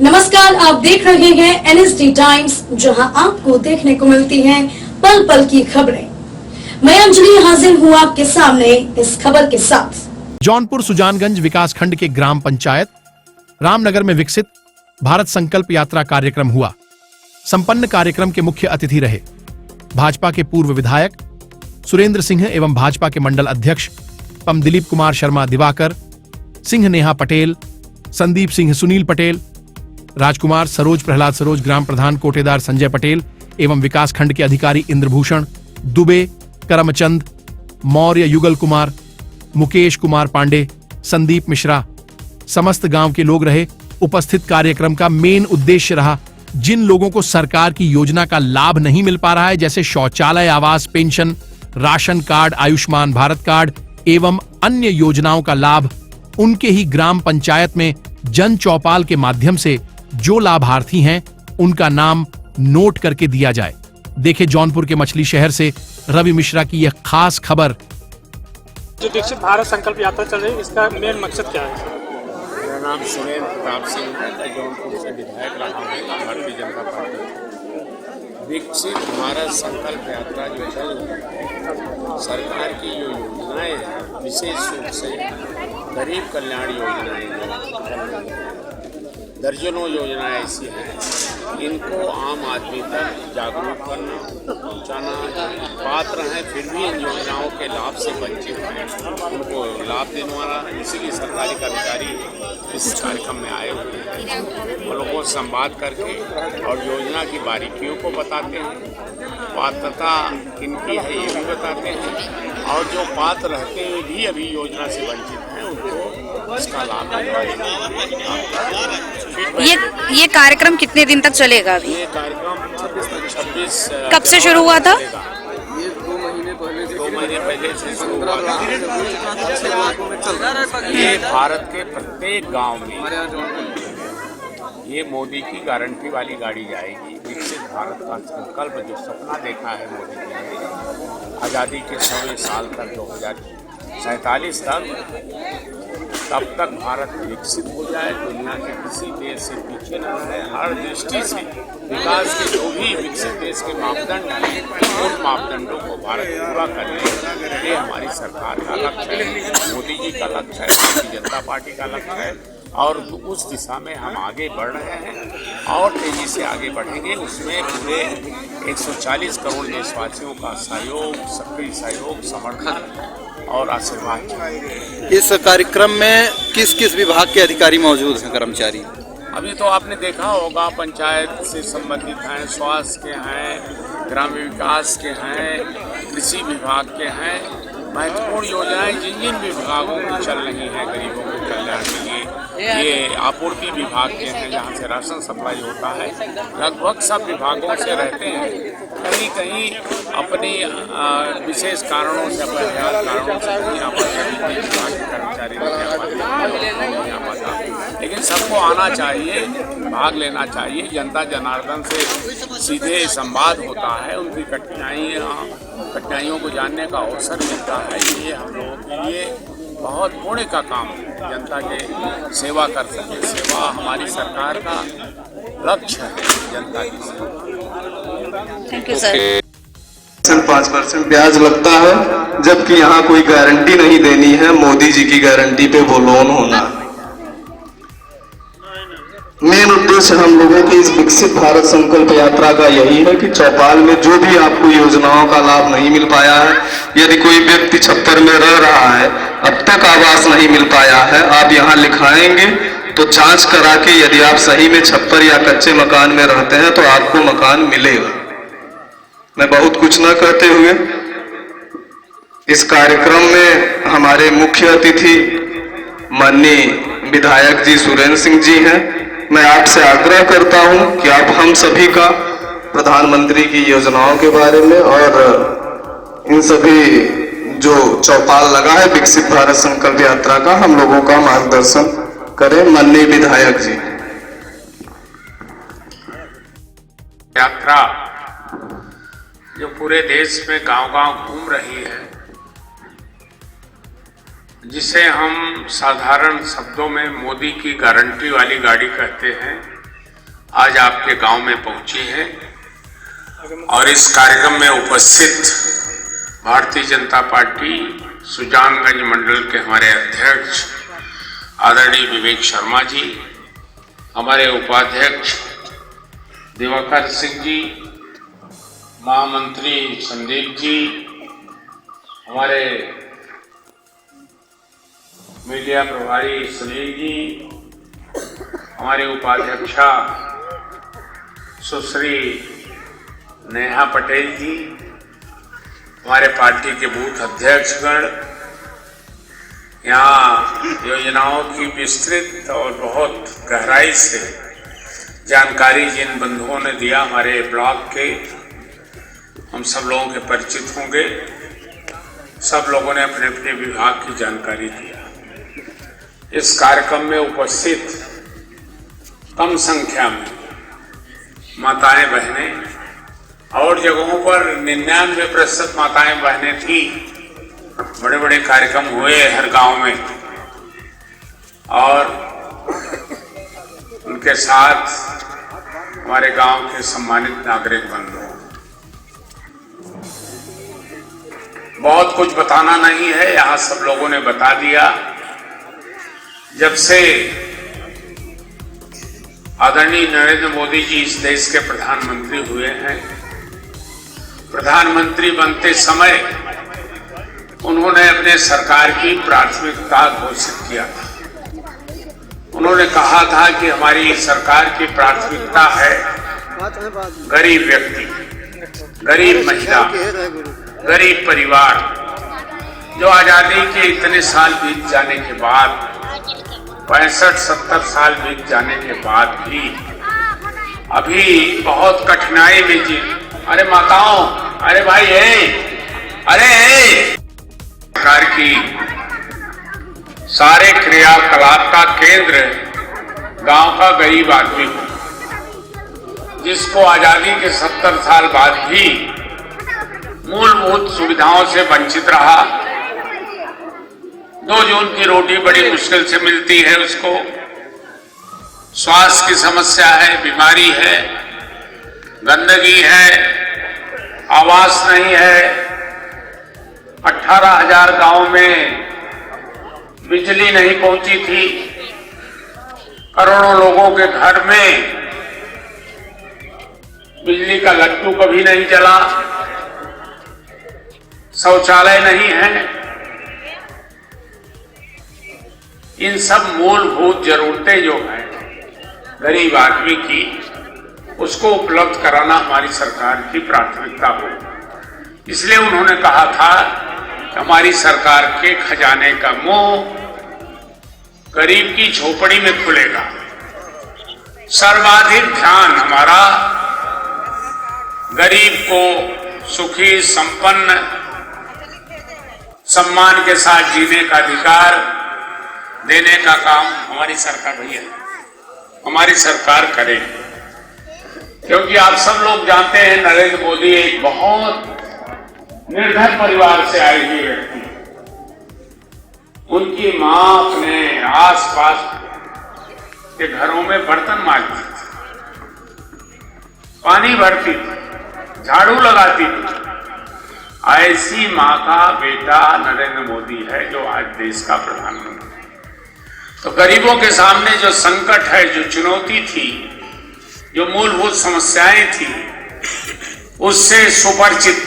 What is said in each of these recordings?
नमस्कार, आप देख रहे हैं एनएसडी टाइम्स, जहां आपको देखने को मिलती हैं पल पल की खबरें। मैं अंजलि हाजिर हूं आपके सामने इस खबर के साथ। जौनपुर सुजानगंज विकासखंड के ग्राम पंचायत रामनगर में विकसित भारत संकल्प यात्रा कार्यक्रम हुआ। संपन्न कार्यक्रम के मुख्य अतिथि रहे भाजपा के पूर्व विधायक सुरेंद्र सिंह एवं भाजपा के मंडल अध्यक्ष पम दिलीप कुमार शर्मा दिवाकर सिंह, नेहा पटेल, संदीप सिंह, सुनील पटेल, राजकुमार, सरोज प्रहलाद सरोज, ग्राम प्रधान कोटेदार संजय पटेल एवं विकासखंड के अधिकारी इंद्रभूषण दुबे, करमचंद मौर्य, युगल कुमार, मुकेश कुमार पांडे, संदीप मिश्रा, समस्त गांव के लोग रहे। उपस्थित कार्यक्रम का मेन उद्देश्य रहा जिन लोगों को सरकार की योजना का लाभ नहीं मिल पा रहा है, जैसे शौचालय, आवास, pension, ration card, Ayushman Bharat card एवं अन्य योजनाओं का लाभ उनके ही ग्राम पंचायत में जन चौपाल के माध्यम से जो लाभार्थी हैं उनका नाम नोट करके दिया जाए। देखे जौनपुर के मछली शहर से रवि मिश्रा की यह खास खबर। जो विकसित भारत संकल्प यात्रा चल रही है, इसका मेन मकसद क्या है? मेरा नाम सुरेंद्र प्रताप सिंह है। मैं जौनपुर से विधायक रहा हूँ भारतीय जनता पार्टी। विकसित भारत संकल्प यात्रा जो चल रही है, सरकार की जो योजनाएं हैं, विशेष रूप से गरीब कल्याण योजनाएं, दर्जनों योजनाएं ऐसी हैं, इनको आम आदमी तक जागरूक करना, पहुंचाना। पात्र हैं फिर भी इन योजनाओं के लाभ से वंचित हैं, उनको लाभ दिलवाना। इसीलिए सरकारी कर्मचारी इस कार्यक्रम में आए हुए हैं। वो लोगों से संवाद करके और योजना की बारीकियों को बताते हैं, पात्रता किनकी है ये भी बताते हैं, और जो पात्र रहते हैं भी अभी योजना से वंचित हैं, उनको इसका लाभ ये कार्यक्रम कितने दिन तक चलेगा? अभी ये कार्यक्रम 26 कब से शुरू हुआ था? ये 2 महीने पहले से शुरू हुआ था। ये भारत के प्रत्येक गांव में ये मोदी की गारंटी वाली गाड़ी जाएगी। विकसित भारत का संकल्प जो सपना देखा है मोदी जी ने आज़ादी के 100वें साल तक 2047 तक, तब तक भारत विकसित हो जाए, दुनिया के किसी देश से पीछे न रहे। हर दृष्टि से विकास के जो भी विकसित देश के मापदंड हैं, उन मापदंडों को भारत पूरा कर ले, ये हमारी सरकार का लक्ष्य है, मोदी जी का लक्ष्य है, भारतीय जनता पार्टी का लक्ष्य है। और उस दिशा में हम आगे बढ़ रहे हैं और तेजी से आगे बढ़ेंगे। उसमें पूरे 140 करोड़ देशवासियों का सहयोग, सक्रिय सहयोग, समर्थन और आशीर्वाद। इस कार्यक्रम में किस किस विभाग के अधिकारी मौजूद हैं, कर्मचारी? अभी तो आपने देखा होगा, पंचायत से संबंधित हैं, स्वास्थ्य के हैं, ग्रामीण विकास के हैं, कृषि विभाग के हैं। महत्वपूर्ण योजनाएं जिन जिन विभागों की चल रही हैं गरीबों के कल्याण के लिए, ये आपूर्ति विभाग के हैं जहाँ से राशन सप्लाई होता है। लगभग सब विभागों से रहते हैं, कहीं कहीं अपनी विशेष कारणों से, अपने कारणों से नहीं आ पाते, कर्मचारी नहीं आ पाता, लेकिन सबको आना चाहिए, भाग लेना चाहिए। जनता जनार्दन से सीधे संवाद होता है, उनकी कठिनाइयों को जानने का अवसर मिलता है। ये हम लोगों के लिए बहुत पुण्य का काम है, जनता के सेवा कर सके। सेवा हमारी सरकार का लक्ष्य है, जनता की सेवा। Thank you sir. 5% ब्याज लगता है, जबकि यहाँ कोई गारंटी नहीं देनी है। मोदी जी की गारंटी पे वो लोन होना। मेन उद्देश्य हम लोगों की इस विकसित भारत संकल्प यात्रा का यही है कि चौपाल में जो भी आपको योजनाओं का लाभ नहीं मिल पाया है, यदि कोई व्यक्ति छप्पर में रह रहा है, अब तक आवास नहीं मिल पाया है, आप यहाँ लिखाएंगे तो जांच करा के यदि आप सही में छप्पर या कच्चे मकान में रहते हैं तो आपको मकान मिलेगा। मैं बहुत कुछ न कहते हुए, इस कार्यक्रम में हमारे मुख्य अतिथि माननीय विधायक जी सुरेंद्र सिंह जी हैं। मैं आपसे आग्रह करता हूं कि आप हम सभी का प्रधानमंत्री की योजनाओं के बारे में और इन सभी जो चौपाल लगा है विकसित भारत संकल्प यात्रा का, हम लोगों का मार्गदर्शन करें। माननीय विधायक जी। यात्रा जो पूरे देश में गांव-गांव घूम रही है, जिसे हम साधारण शब्दों में मोदी की गारंटी वाली गाड़ी कहते हैं, आज आपके गांव में पहुंची है और इस कार्यक्रम में उपस्थित भारतीय जनता पार्टी सुजानगंज मंडल के हमारे अध्यक्ष आदरणीय विवेक शर्मा जी, हमारे उपाध्यक्ष दिवाकर सिंह जी, महामंत्री संदीप जी, हमारे मीडिया प्रभारी सुनील जी, हमारी उपाध्यक्षा सुश्री नेहा पटेल जी, हमारे पार्टी के बूथ अध्यक्षगण, यहाँ योजनाओं की विस्तृत और बहुत गहराई से जानकारी जिन बंधुओं ने दिया हमारे ब्लॉक के, हम सब लोगों के परिचित होंगे। सब लोगों ने अपने अपने विभाग की जानकारी दिया। इस कार्यक्रम में उपस्थित कम संख्या में माताएं बहनें और जगहों पर 99% माताएं बहनें थी। बड़े बड़े कार्यक्रम हुए हर गांव में और उनके साथ हमारे गांव के सम्मानित नागरिक बंधु। बहुत कुछ बताना नहीं है, यहाँ सब लोगों ने बता दिया। जब से आदरणीय नरेंद्र मोदी जी इस देश के प्रधानमंत्री हुए हैं, प्रधानमंत्री बनते समय उन्होंने अपने सरकार की प्राथमिकता घोषित किया था। उन्होंने कहा था कि हमारी सरकार की प्राथमिकता है गरीब व्यक्ति, गरीब महिला, गरीब परिवार। जो आजादी के इतने साल बीत जाने के बाद, 65-70 साल बीत जाने के बाद भी अभी बहुत कठिनाई में जी। अरे माताओं, अरे भाई अरे सरकार की सारे क्रियाकलाप का केंद्र गांव का गरीब आदमी, जिसको आजादी के 70 साल बाद भी मूलभूत सुविधाओं से वंचित रहा। 2 जून की रोटी बड़ी मुश्किल से मिलती है उसको, स्वास्थ्य की समस्या है, बीमारी है, गंदगी है, आवास नहीं है। 18,000 गांव में बिजली नहीं पहुंची थी। करोड़ों लोगों के घर में बिजली का लट्टू कभी नहीं चला, शौचालय नहीं है। इन सब मूलभूत जरूरतें जो हैं गरीब आदमी की, उसको उपलब्ध कराना हमारी सरकार की प्राथमिकता हो। इसलिए उन्होंने कहा था कि हमारी सरकार के खजाने का मुंह गरीब की झोपड़ी में खुलेगा। सर्वाधिक ध्यान हमारा गरीब को सुखी, संपन्न, सम्मान के साथ जीने का अधिकार देने का काम हमारी सरकार भैया हमारी सरकार करे। क्योंकि आप सब लोग जानते हैं नरेंद्र मोदी एक बहुत निर्धन परिवार से आई हुई व्यक्ति। उनकी मां अपने आसपास के घरों में बर्तन मांजती थी, पानी भरती थी, झाड़ू लगाती थी। ऐसी मां का बेटा नरेंद्र मोदी है जो आज देश का प्रधानमंत्री। तो गरीबों के सामने जो संकट है, जो चुनौती थी, जो मूलभूत समस्याएं थी, उससे सुपरिचित।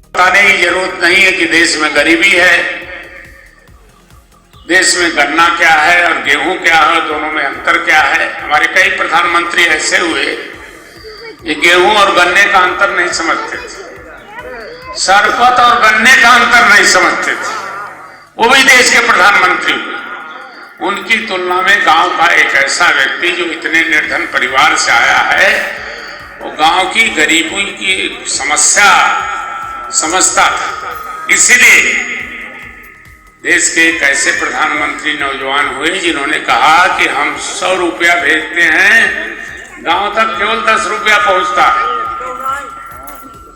बताने की जरूरत नहीं है कि देश में गरीबी है, देश में गन्ना क्या है और गेहूं क्या है, दोनों में अंतर क्या है। हमारे कई प्रधानमंत्री ऐसे हुए ये गेहूं और गन्ने का अंतर नहीं समझते थे, शरबत और गन्ने का अंतर नहीं समझते थे। वो भी देश के प्रधानमंत्री हुए। उनकी तुलना में गांव का एक ऐसा व्यक्ति जो इतने निर्धन परिवार से आया है, वो गांव की गरीबी की समस्या समझता था। इसीलिए देश के एक ऐसे प्रधानमंत्री नौजवान हुए जिन्होंने कहा कि हम 100 रुपया भेजते हैं, गांव तक केवल 10 रुपया पहुंचता है।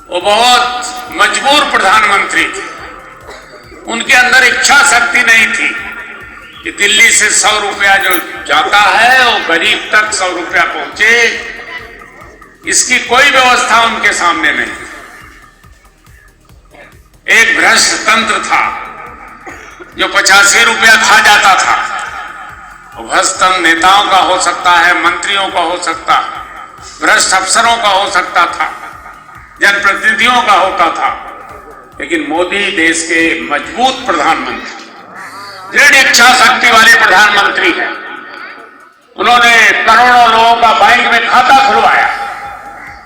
वो बहुत मजबूर प्रधानमंत्री थे। उनके अंदर इच्छा शक्ति नहीं थी कि दिल्ली से 100 रुपया जो जाता है वो गरीब तक 100 रुपया पहुंचे, इसकी कोई व्यवस्था उनके सामने नहीं। एक भ्रष्ट तंत्र था जो 85 रुपया खा जाता था। भ्रष्ट तंत्र नेताओं का हो सकता है, मंत्रियों का हो सकता है, भ्रष्ट अफसरों का हो सकता था, जनप्रतिनिधियों का होता था, लेकिन मोदी देश के मजबूत प्रधानमंत्री, दृढ़ इच्छा शक्ति वाले प्रधानमंत्री हैं। उन्होंने करोड़ों लोगों का बैंक में खाता खुलवाया।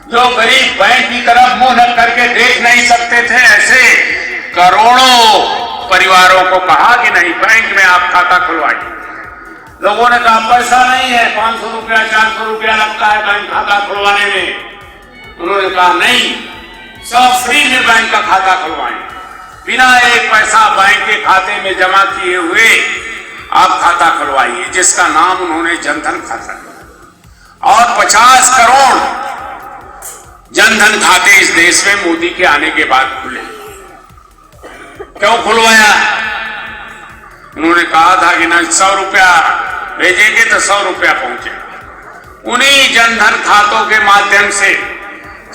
जो गरीब बैंक की तरफ मुंह न करके देख नहीं सकते थे, ऐसे करोड़ों परिवारों को कहा कि नहीं, बैंक में आप खाता खुलवाइए। लोगों ने कहा पैसा नहीं है, 500 रुपया 400 रुपया लगता है बैंक खाता खुलवाने में। उन्होंने कहा नहीं, सब फ्री में बैंक का खाता खुलवाएं, बिना एक पैसा बैंक के खाते में जमा किए हुए आप खाता खुलवाइए, जिसका नाम उन्होंने जनधन खाता दिया। और 50 करोड़ जनधन खाते इस देश में मोदी के आने के बाद खुले। क्यों खुलवाया? उन्होंने कहा था कि ना 100 रुपया भेजेंगे तो 100 रुपया पहुंचे। उन्हीं जनधन खातों के माध्यम से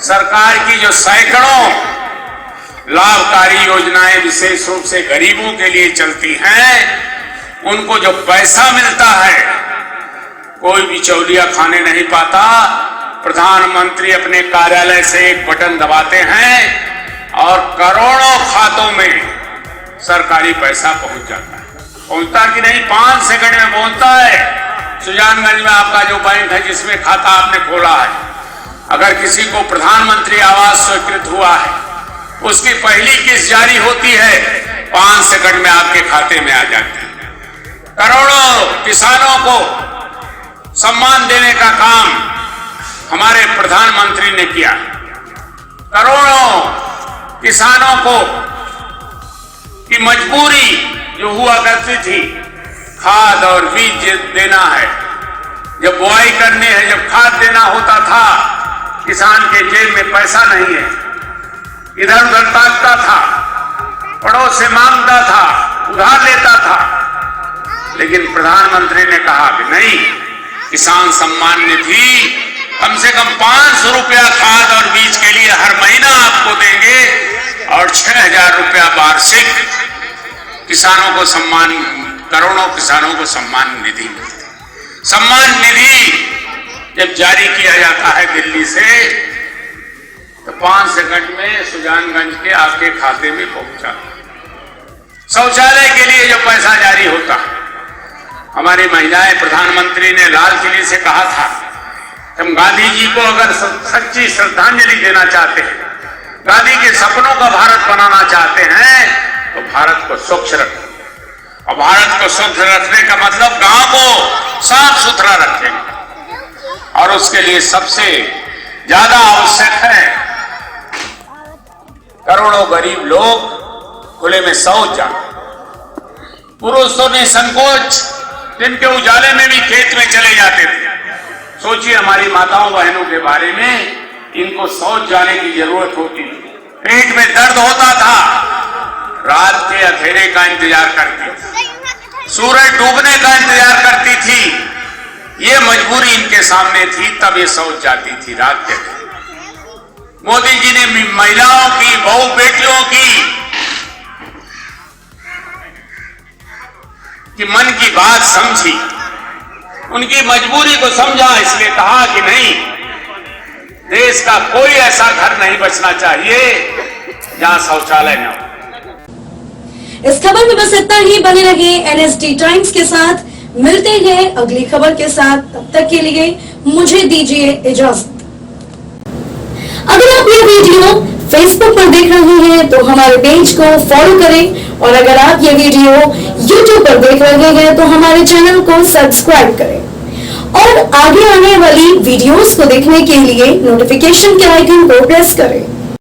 सरकार की जो सैकड़ों लाभकारी योजनाएं विशेष रूप से गरीबों के लिए चलती हैं, उनको जो पैसा मिलता है कोई बिचौलिया खाने नहीं पाता। प्रधानमंत्री अपने कार्यालय से एक बटन दबाते हैं और करोड़ों खातों में सरकारी पैसा पहुंच जाता है। पहुंचता कि नहीं? 5 सेकंड में पहुंचता है। सुजानगंज में आपका जो बैंक है, जिसमें खाता आपने खोला है, अगर किसी को प्रधानमंत्री आवास स्वीकृत हुआ है, उसकी पहली किस्त जारी होती है, 5 सेकंड में आपके खाते में आ जाती है। करोड़ों किसानों को सम्मान देने का काम हमारे प्रधानमंत्री ने किया। करोड़ों किसानों को की मजबूरी जो हुआ करती थी, खाद और बीज देना है, जब बुआई करनी है, जब खाद देना होता था, किसान के जेब में पैसा नहीं है, इधर उधर ताकता था, पड़ोस से मांगता था, उधार लेता था। लेकिन प्रधानमंत्री ने कहा कि नहीं, किसान सम्मान निधि कम से कम 500 रुपया खाद और बीज के लिए हर महीना आपको देंगे और 6000 रुपया वार्षिक किसानों को सम्मान, करोड़ों किसानों को सम्मान निधि मिलती। सम्मान निधि जब जारी किया जाता है दिल्ली से, तो 5 सेकंड में सुजानगंज के आपके खाते में पहुंचा। शौचालय के लिए जो पैसा जारी होता, हमारी महिलाएं, प्रधानमंत्री ने लाल किले से कहा था, हम गांधी जी को अगर सच्ची श्रद्धांजलि देना चाहते हैं, गांधी के सपनों का भारत बनाना चाहते हैं, तो भारत को स्वच्छ रखें। और भारत को स्वच्छ रखने का मतलब गांव को साफ सुथरा रखें। और उसके लिए सबसे ज्यादा आवश्यक है, करोड़ों गरीब लोग खुले में शौच जाए। पुरुषों ने संकोच, दिन के उजाले में भी खेत में चले जाते थे। सोचिए हमारी माताओं बहनों के बारे में, इनको शौच जाने की जरूरत होती थी, पेट में दर्द होता था, रात के अंधेरे का इंतजार करती थी, सूरज डूबने का इंतजार करती थी। ये मजबूरी इनके सामने थी, तब ये शौच जाती थी रात के। मोदी जी ने महिलाओं की, बहू बेटियों की मन की बात समझी, उनकी मजबूरी को समझा, इसलिए कहा कि नहीं, देश का कोई ऐसा घर नहीं बचना चाहिए जहां शौचालय न हो। इस खबर में बस इतना ही। बने रहिए एनएसडी टाइम्स के साथ, मिलते हैं अगली खबर के साथ। तब तक के लिए मुझे दीजिए इजाजत। अगर आप ये वीडियो फेसबुक पर देख रहे हैं तो हमारे पेज को फॉलो करें, और अगर आप ये वीडियो यूट्यूब पर देख रहे हैं तो हमारे चैनल को सब्सक्राइब करें, और आगे आने वाली वीडियोस को देखने के लिए नोटिफिकेशन के आइकन को प्रेस करें।